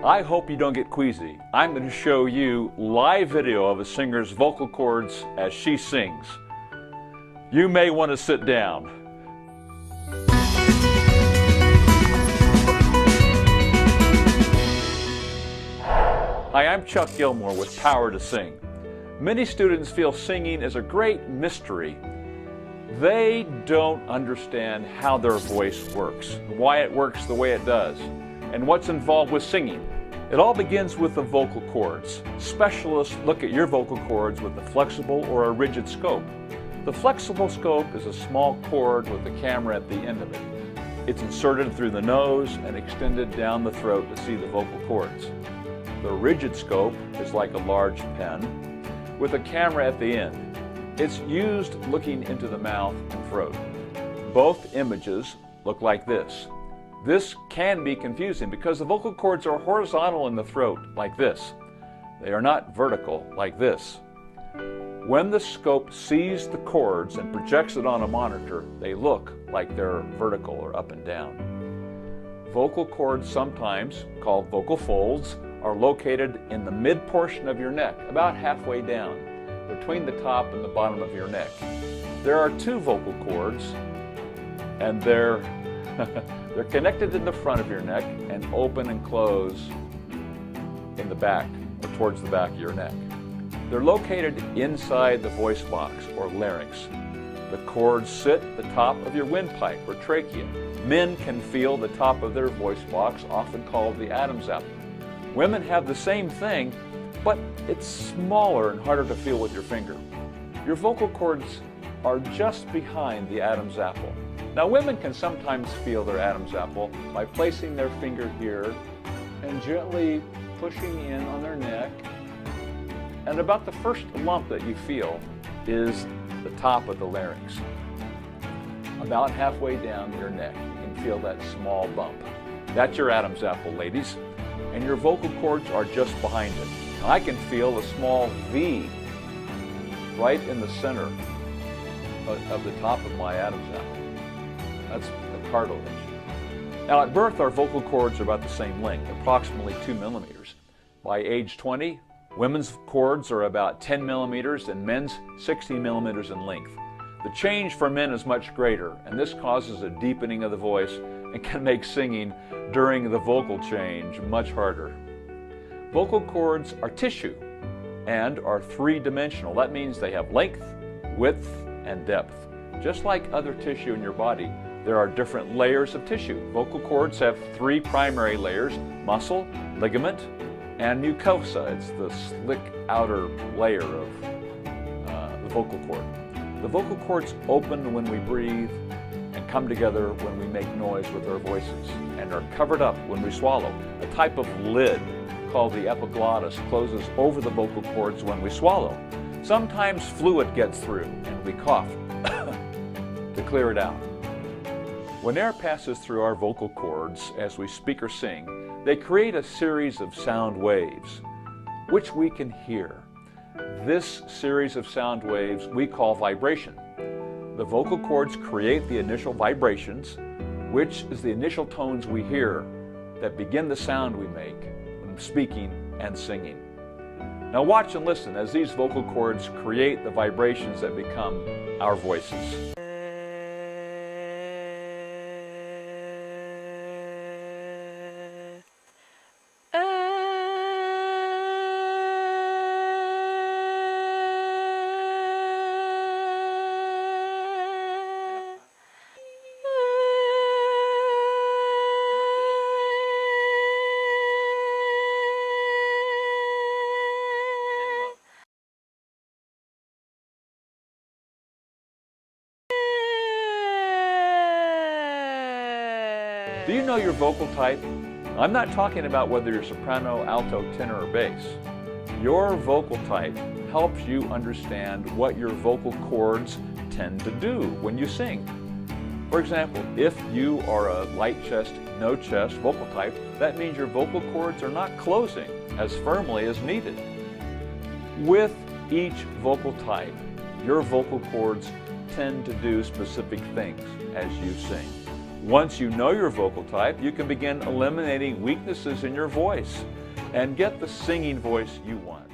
I hope you don't get queasy. I'm going to show you live video of a singer's vocal cords as she sings. You may want to sit down. Hi, I'm Chuck Gilmore with Power to Sing. Many students feel singing is a great mystery. They don't understand how their voice works, why it works the way it does, and what's involved with singing. It all begins with the vocal cords. Specialists look at your vocal cords with a flexible or a rigid scope. The flexible scope is a small cord with a camera at the end of it. It's inserted through the nose and extended down the throat to see the vocal cords. The rigid scope is like a large pen with a camera at the end. It's used looking into the mouth and throat. Both images look like this. This can be confusing because the vocal cords are horizontal in the throat, like this. They are not vertical, like this. When the scope sees the cords and projects it on a monitor, they look like they're vertical or up and down. Vocal cords, sometimes called vocal folds, are located in the mid portion of your neck, about halfway down, between the top and the bottom of your neck. There are two vocal cords, and they're connected in the front of your neck and open and close in the back, or towards the back of your neck. They're located inside the voice box, or larynx. The cords sit at the top of your windpipe, or trachea. Men can feel the top of their voice box, often called the Adam's apple. Women have the same thing, but it's smaller and harder to feel with your finger. Your vocal cords are just behind the Adam's apple. Now, women can sometimes feel their Adam's apple by placing their finger here and gently pushing in on their neck. And about the first lump that you feel is the top of the larynx. About halfway down your neck, you can feel that small bump. That's your Adam's apple, ladies. And your vocal cords are just behind it. I can feel a small V right in the center of the top of my Adam's apple. That's the cartilage. Now, at birth, our vocal cords are about the same length, approximately 2 millimeters. By age 20, women's cords are about 10 millimeters and men's 16 millimeters in length. The change for men is much greater, and this causes a deepening of the voice and can make singing during the vocal change much harder. Vocal cords are tissue and are three-dimensional. That means they have length, width, and depth. Just like other tissue in your body, there are different layers of tissue. Vocal cords have three primary layers: muscle, ligament, and mucosa. It's the slick outer layer of the vocal cord. The vocal cords open when we breathe and come together when we make noise with our voices, and are covered up when we swallow. A type of lid called the epiglottis closes over the vocal cords when we swallow. Sometimes fluid gets through and we cough to clear it out. When air passes through our vocal cords as we speak or sing, they create a series of sound waves, which we can hear. This series of sound waves we call vibration. The vocal cords create the initial vibrations, which is the initial tones we hear that begin the sound we make when speaking and singing. Now watch and listen as these vocal cords create the vibrations that become our voices. Do you know your vocal type? I'm not talking about whether you're soprano, alto, tenor, or bass. Your vocal type helps you understand what your vocal cords tend to do when you sing. For example, if you are a light chest, no chest vocal type, that means your vocal cords are not closing as firmly as needed. With each vocal type, your vocal cords tend to do specific things as you sing. Once you know your vocal type, you can begin eliminating weaknesses in your voice and get the singing voice you want.